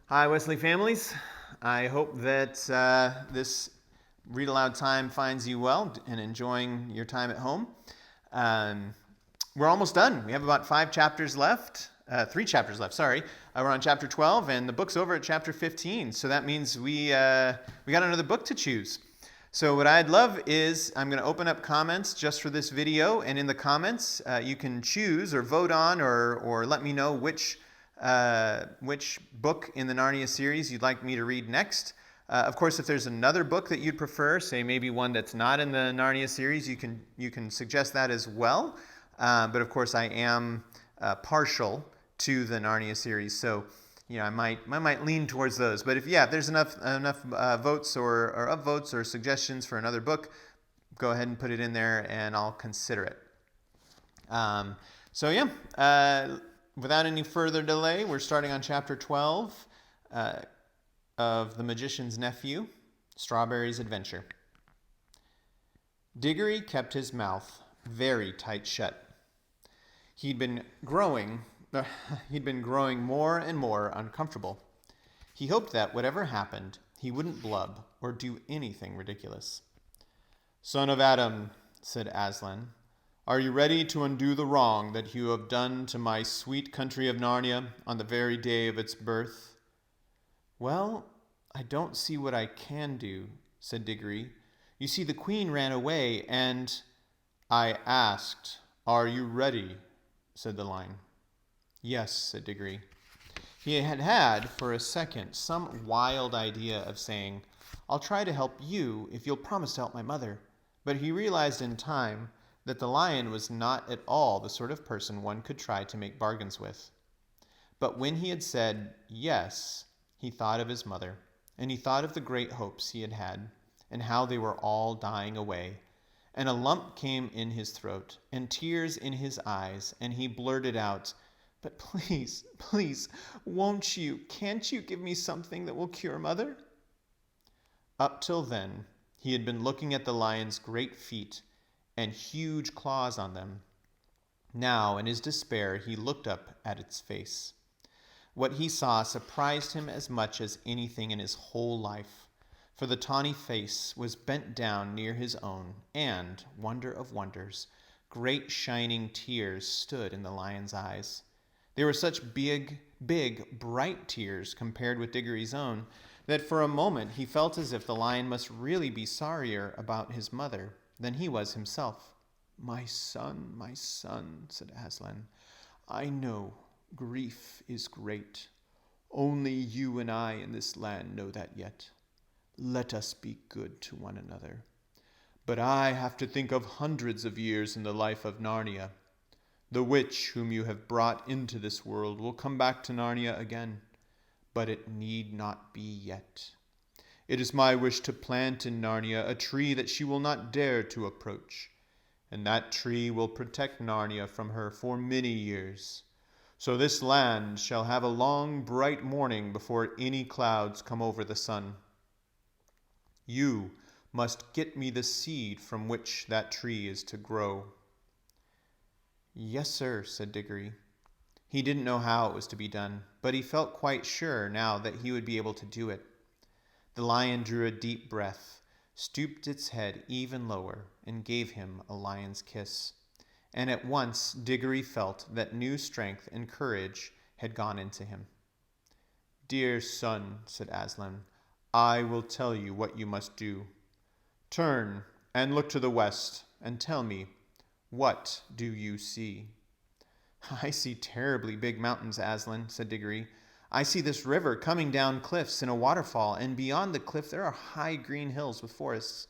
Hi, Wesley families. I hope that this read aloud time finds you well and enjoying your time at home. Um, we're almost done. We have about 3 chapters left, sorry. We're on chapter 12, and the book's over at chapter 15. So that means we got another book to choose. So what I'd love is I'm going to open up comments just for this video, and in the comments you can choose or vote on or let me know which book in the Narnia series you'd like me to read next. Of course, if there's another book that you'd prefer, say maybe one that's not in the Narnia series, you can suggest that as well. But of course, I am partial to the Narnia series, so I might lean towards those. But if there's enough votes or upvotes or suggestions for another book, go ahead and put it in there, and I'll consider it. Without any further delay, we're starting on chapter 12 of The Magician's Nephew, Strawberry's Adventure. Diggory kept his mouth very tight shut. He'd been growing more and more uncomfortable. He hoped that, whatever happened, he wouldn't blub or do anything ridiculous. "Son of Adam," said Aslan, "are you ready to undo the wrong that you have done to my sweet country of Narnia on the very day of its birth?" "Well, I don't see what I can do," said Diggory. "You see, the Queen ran away, and—" "I asked, are you ready?" said the Lion. "Yes," said Diggory. He had, for a second, some wild idea of saying, "I'll try to help you if you'll promise to help my mother." But he realized in time that the Lion was not at all the sort of person one could try to make bargains with. But when he had said yes, he thought of his mother, and he thought of the great hopes he had had, and how they were all dying away, and a lump came in his throat, and tears in his eyes, and he blurted out, "But please, can't you give me something that will cure Mother?" Up till then, he had been looking at the lion's great feet and huge claws on them. Now, in his despair, he looked up at its face. What he saw surprised him as much as anything in his whole life, for the tawny face was bent down near his own, and, wonder of wonders, great shining tears stood in the lion's eyes. They were such big, bright tears compared with Diggory's own that for a moment he felt as if the lion must really be sorrier about his mother than he was himself. my son," said Aslan. "I know grief is great. Only you and I in this land know that yet. Let us be good to one another. But I have to think of hundreds of years in the life of Narnia. The witch whom you have brought into this world will come back to Narnia again, but it need not be yet. It is my wish to plant in Narnia a tree that she will not dare to approach, and that tree will protect Narnia from her for many years. So this land shall have a long, bright morning before any clouds come over the sun. You must get me the seed from which that tree is to grow." "Yes, sir," said Diggory. He didn't know how it was to be done, but he felt quite sure now that he would be able to do it. The lion drew a deep breath, stooped its head even lower, and gave him a lion's kiss. And at once Diggory felt that new strength and courage had gone into him. "Dear son," said Aslan, "I will tell you what you must do. Turn and look to the west, and tell me, what do you see?" "I see terribly big mountains, Aslan," said Diggory. "I see this river coming down cliffs in a waterfall, and beyond the cliff there are high green hills with forests.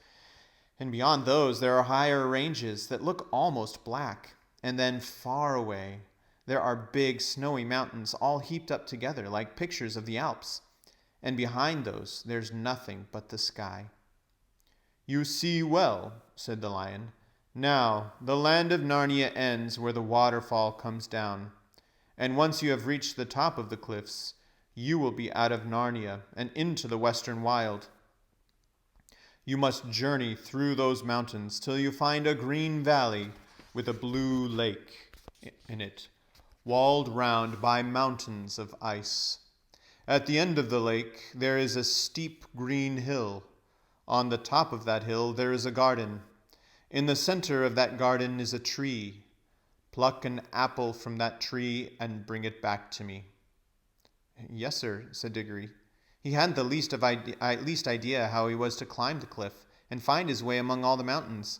And beyond those there are higher ranges that look almost black. And then far away there are big snowy mountains all heaped up together like pictures of the Alps. And behind those there's nothing but the sky." "You see well," said the lion. "Now the land of Narnia ends where the waterfall comes down. And once you have reached the top of the cliffs, you will be out of Narnia and into the western wild. You must journey through those mountains till you find a green valley with a blue lake in it, walled round by mountains of ice. At the end of the lake there is a steep green hill. On the top of that hill there is a garden. In the center of that garden is a tree. Pluck an apple from that tree and bring it back to me." "Yes, sir," said Diggory. He hadn't the least idea how he was to climb the cliff and find his way among all the mountains,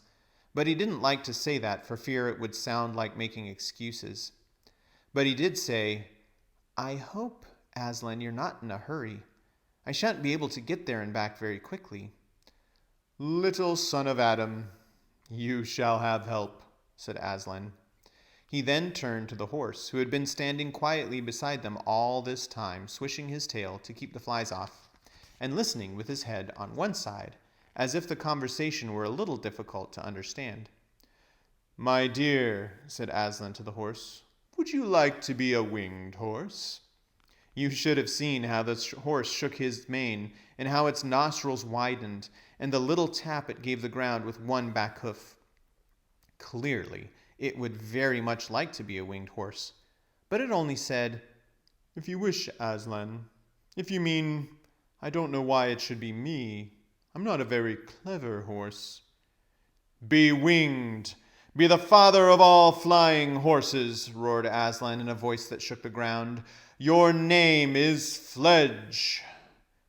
but he didn't like to say that for fear it would sound like making excuses. But he did say, "I hope, Aslan, you're not in a hurry. I shan't be able to get there and back very quickly." "Little son of Adam, you shall have help," said Aslan. He then turned to the horse, who had been standing quietly beside them all this time, swishing his tail to keep the flies off, and listening with his head on one side, as if the conversation were a little difficult to understand. "My dear," said Aslan to the horse, "would you like to be a winged horse?" You should have seen how the horse shook his mane, and how its nostrils widened, and the little tap it gave the ground with one back hoof. Clearly, it would very much like to be a winged horse, but it only said, "If you wish, Aslan. If you mean, I don't know why it should be me. I'm not a very clever horse." "Be winged! Be the father of all flying horses!" roared Aslan in a voice that shook the ground. "Your name is Fledge!"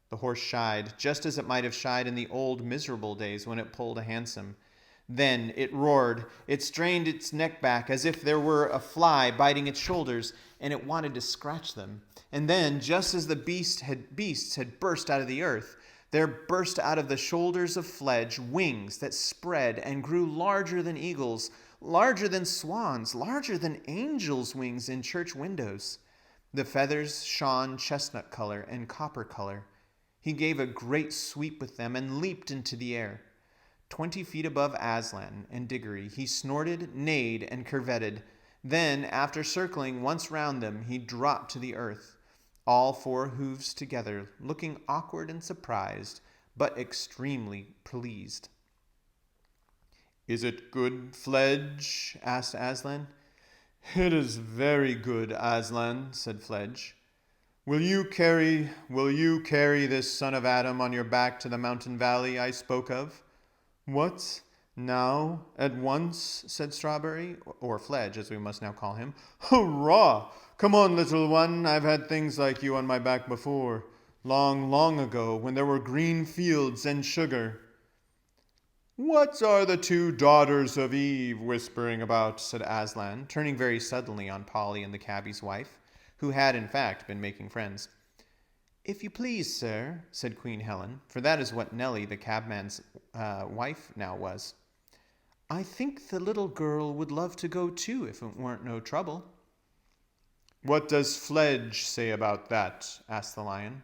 The horse shied, just as it might have shied in the old miserable days when it pulled a hansom. Then it roared. It strained its neck back as if there were a fly biting its shoulders, and it wanted to scratch them. And then, just as the beasts had burst out of the earth, there burst out of the shoulders of Fledge wings that spread and grew larger than eagles, larger than swans, larger than angels' wings in church windows. The feathers shone chestnut color and copper color. He gave a great sweep with them and leaped into the air. 20 feet above Aslan and Diggory, he snorted, neighed, and curvetted. Then, after circling once round them, he dropped to the earth, all 4 hoofs together, looking awkward and surprised, but extremely pleased. "Is it good, Fledge?" asked Aslan. "It is very good, Aslan," said Fledge. Will you carry this son of Adam on your back to the mountain valley I spoke of?" "What? Now? At once?" said Strawberry, or Fledge, as we must now call him. "Hurrah! Come on, little one. I've had things like you on my back before. Long, long ago, when there were green fields and sugar." "What are the 2 daughters of Eve whispering about?" said Aslan, turning very suddenly on Polly and the cabbie's wife, who had, in fact, been making friends. "If you please, sir," said Queen Helen, for that is what Nellie, the cabman's wife, now was, "I think the little girl would love to go too if it weren't no trouble." "What does Fledge say about that?" asked the lion.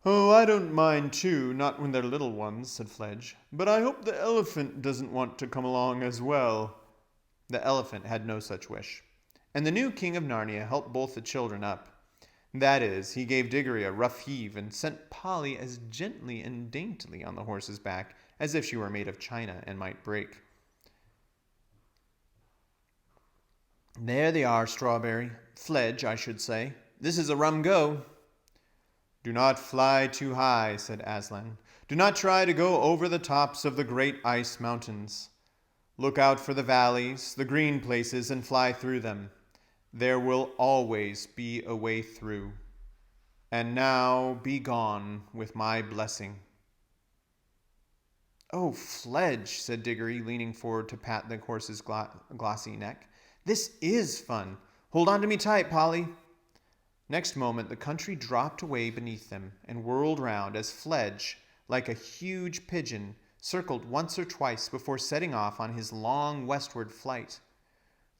"Oh, I don't mind too, not when they're little ones," said Fledge. "But I hope the elephant doesn't want to come along as well." The elephant had no such wish, and the new king of Narnia helped both the children up. That is, he gave Diggory a rough heave and sent Polly as gently and daintily on the horse's back as if she were made of china and might break. "There they are, Strawberry. Fledge, I should say. This is a rum go." "Do not fly too high," said Aslan. "Do not try to go over the tops of the great ice mountains. Look out for the valleys, the green places, and fly through them. There will always be a way through. And now be gone with my blessing." "Oh, Fledge," said Diggory, leaning forward to pat the horse's glossy neck. "This is fun. Hold on to me tight, Polly." Next moment, the country dropped away beneath them and whirled round as Fledge, like a huge pigeon, circled once or twice before setting off on his long westward flight.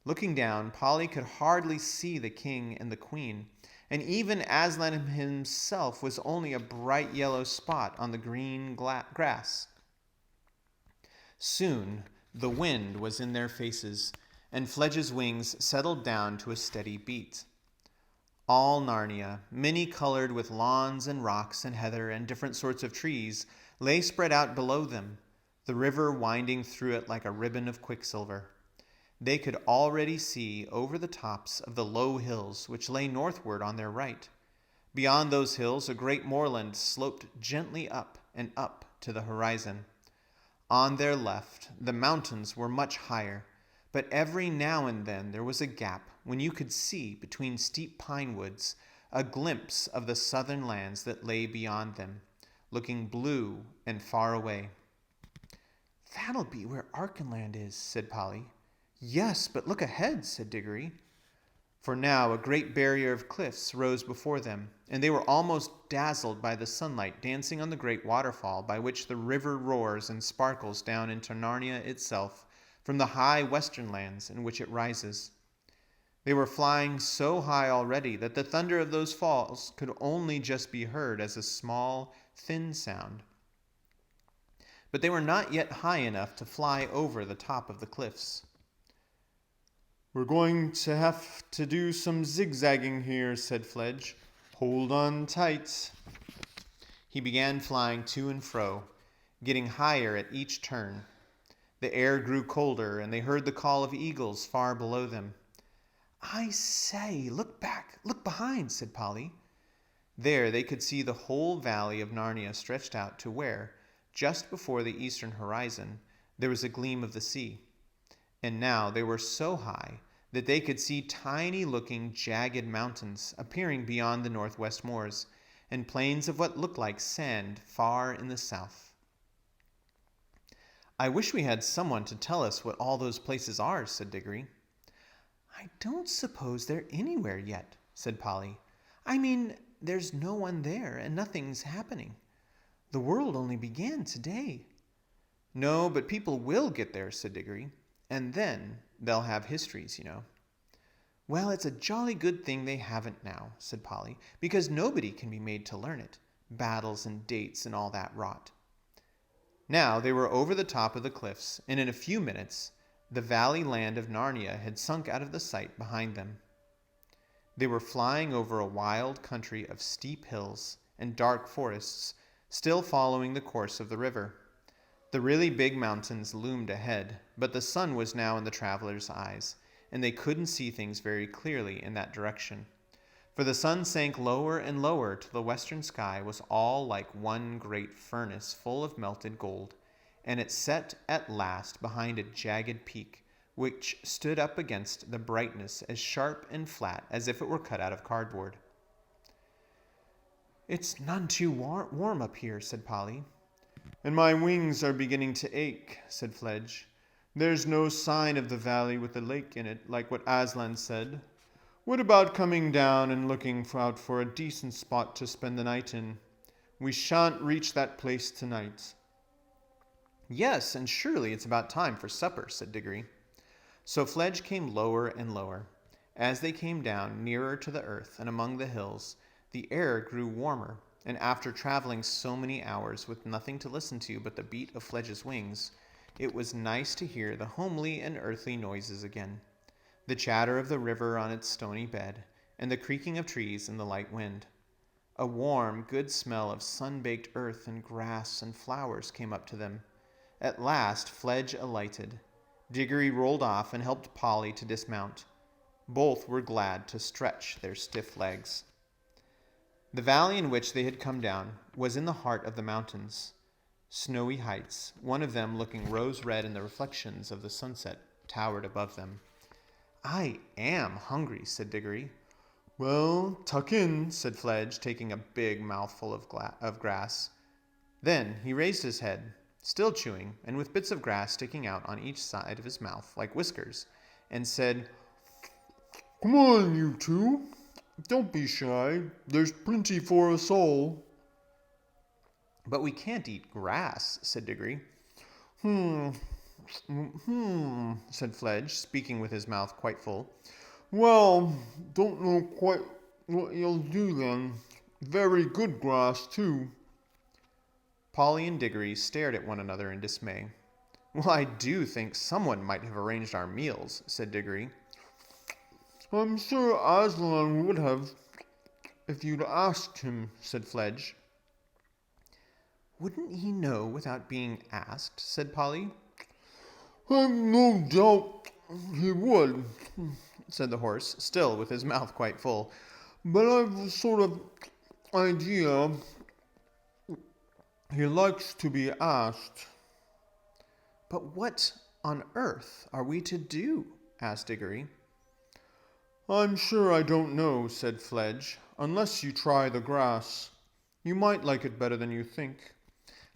Looking down, Polly could hardly see the king and the queen, and even Aslan himself was only a bright yellow spot on the green grass. Soon the wind was in their faces, and Fledge's wings settled down to a steady beat. All Narnia, many-colored with lawns and rocks and heather and different sorts of trees, lay spread out below them, the river winding through it like a ribbon of quicksilver. They could already see over the tops of the low hills which lay northward on their right. Beyond those hills, a great moorland sloped gently up and up to the horizon. On their left, the mountains were much higher, but every now and then there was a gap when you could see, between steep pine woods, a glimpse of the southern lands that lay beyond them, looking blue and far away. "That'll be where Archenland is," said Polly. "Yes, but look ahead," said Diggory. For now a great barrier of cliffs rose before them, and they were almost dazzled by the sunlight dancing on the great waterfall by which the river roars and sparkles down into Narnia itself from the high western lands in which it rises. They were flying so high already that the thunder of those falls could only just be heard as a small, thin sound. But they were not yet high enough to fly over the top of the cliffs. "We're going to have to do some zigzagging here," said Fledge. "Hold on tight." He began flying to and fro, getting higher at each turn. The air grew colder, and they heard the call of eagles far below them. "I say, look back, look behind," said Polly. There they could see the whole valley of Narnia stretched out to where, just before the eastern horizon, there was a gleam of the sea. And now they were so high that they could see tiny-looking, jagged mountains appearing beyond the northwest moors, and plains of what looked like sand far in the south. "I wish we had someone to tell us what all those places are," said Diggory. "I don't suppose they're anywhere yet," said Polly. "I mean, there's no one there, and nothing's happening. The world only began today." "No, but people will get there," said Diggory. "And then they'll have histories, you know." "Well, it's a jolly good thing they haven't now," said Polly, "because nobody can be made to learn it. Battles and dates and all that rot." Now they were over the top of the cliffs, and in a few minutes the valley land of Narnia had sunk out of the sight behind them. They were flying over a wild country of steep hills and dark forests, still following the course of the river. The really big mountains loomed ahead, but the sun was now in the travelers' eyes, and they couldn't see things very clearly in that direction. For the sun sank lower and lower till the western sky was all like one great furnace full of melted gold, and it set at last behind a jagged peak, which stood up against the brightness as sharp and flat as if it were cut out of cardboard. "It's none too warm up here," said Polly. "And my wings are beginning to ache," said Fledge. "There's no sign of the valley with the lake in it, like what Aslan said. What about coming down and looking out for a decent spot to spend the night in? We shan't reach that place tonight." "Yes, and surely it's about time for supper," said Diggory. So Fledge came lower and lower. As they came down nearer to the earth and among the hills, the air grew warmer, and after traveling so many hours with nothing to listen to but the beat of Fledge's wings, it was nice to hear the homely and earthly noises again, the chatter of the river on its stony bed, and the creaking of trees in the light wind. A warm, good smell of sun-baked earth and grass and flowers came up to them. At last Fledge alighted. Diggory rolled off and helped Polly to dismount. Both were glad to stretch their stiff legs. The valley in which they had come down was in the heart of the mountains. Snowy heights, one of them looking rose-red in the reflections of the sunset, towered above them. "I am hungry," said Diggory. "Well, tuck in," said Fledge, taking a big mouthful of grass. Then he raised his head, still chewing, and with bits of grass sticking out on each side of his mouth like whiskers, and said, "Come on, you two. Don't be shy. There's plenty for us all." "But we can't eat grass," said Diggory. Said Fledge, speaking with his mouth quite full. "Well, don't know quite what you'll do then. Very good grass, too." Polly and Diggory stared at one another in dismay. "Well, I do think someone might have arranged our meals," said Diggory. "I'm sure Aslan would have, if you'd asked him," said Fledge. "Wouldn't he know without being asked?" said Polly. "I've no doubt he would," said the horse, still with his mouth quite full. "But I've sort of idea he likes to be asked. But what on earth are we to do? Asked Diggory. I'm sure I don't know, said Fledge, unless you try the grass. You might like it better than you think.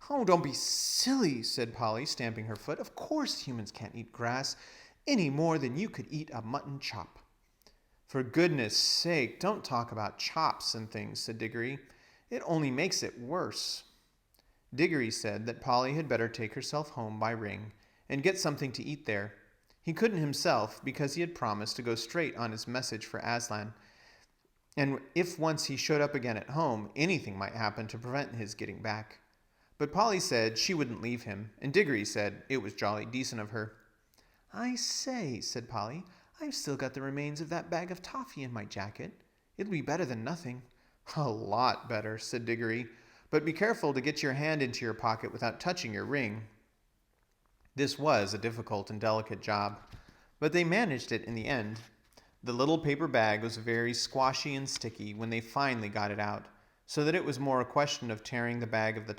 Oh, don't be silly, said Polly, stamping her foot. Of course humans can't eat grass any more than you could eat a mutton chop. For goodness sake, don't talk about chops and things, said Diggory. It only makes it worse. Diggory said that Polly had better take herself home by ring and get something to eat there. He couldn't himself because he had promised to go straight on his message for Aslan, and if once he showed up again at home, anything might happen to prevent his getting back. But Polly said she wouldn't leave him, and Diggory said it was jolly decent of her. I say, said Polly, I've still got the remains of that bag of toffee in my jacket. It'll be better than nothing. A lot better, said Diggory, but be careful to get your hand into your pocket without touching your ring. This was a difficult and delicate job, but they managed it in the end. The little paper bag was very squashy and sticky when they finally got it out, so that it was more a question of tearing the bag off the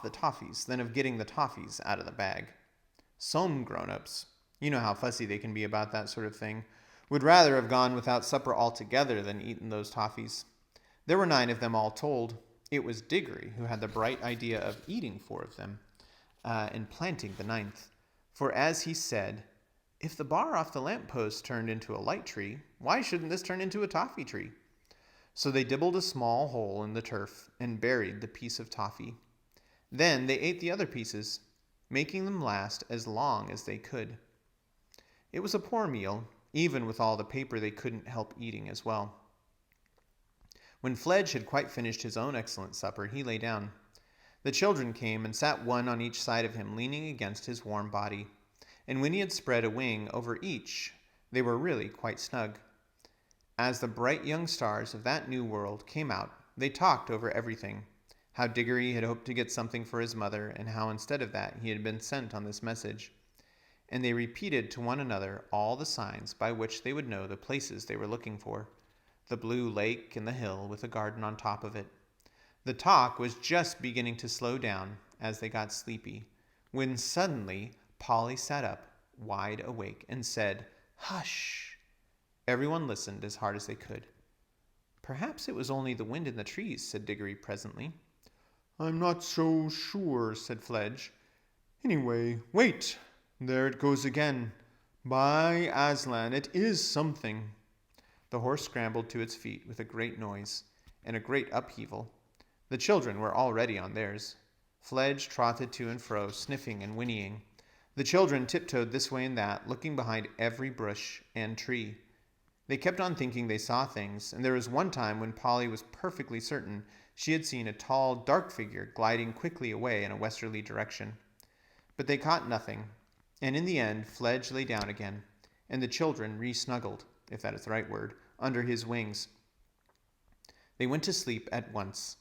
toffees than of getting the toffees out of the bag. Some grown-ups, you know how fussy they can be about that sort of thing, would rather have gone without supper altogether than eaten those toffees. There were 9 of them all told. It was Diggory who had the bright idea of eating 4 of them, and planting the 9th. For as he said, if the bar off the lamp-post turned into a light tree, why shouldn't this turn into a toffee tree? So they dibbled a small hole in the turf and buried the piece of toffee. Then they ate the other pieces, making them last as long as they could. It was a poor meal, even with all the paper they couldn't help eating as well. When Fledge had quite finished his own excellent supper, he lay down. The children came and sat one on each side of him, leaning against his warm body. And when he had spread a wing over each, they were really quite snug. As the bright young stars of that new world came out, they talked over everything. How Diggory had hoped to get something for his mother, and how instead of that he had been sent on this message. And they repeated to one another all the signs by which they would know the places they were looking for. The blue lake and the hill with a garden on top of it. The talk was just beginning to slow down as they got sleepy, when suddenly Polly sat up, wide awake, and said, "Hush!" Everyone listened as hard as they could. Perhaps it was only the wind in the trees, said Diggory presently. I'm not so sure, said Fledge. Anyway, wait! There it goes again. By Aslan, it is something. The horse scrambled to its feet with a great noise and a great upheaval. The children were already on theirs. Fledge trotted to and fro, sniffing and whinnying. The children tiptoed this way and that, looking behind every bush and tree. They kept on thinking they saw things, and there was one time when Polly was perfectly certain she had seen a tall, dark figure gliding quickly away in a westerly direction. But they caught nothing, and in the end Fledge lay down again, and the children re-snuggled, if that is the right word, under his wings. They went to sleep at once.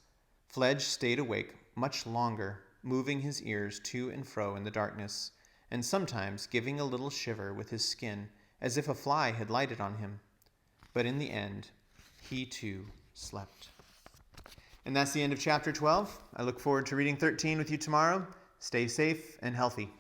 Fledge stayed awake much longer, moving his ears to and fro in the darkness, and sometimes giving a little shiver with his skin, as if a fly had lighted on him. But in the end, he too slept. And that's the end of chapter 12. I look forward to reading 13 with you tomorrow. Stay safe and healthy.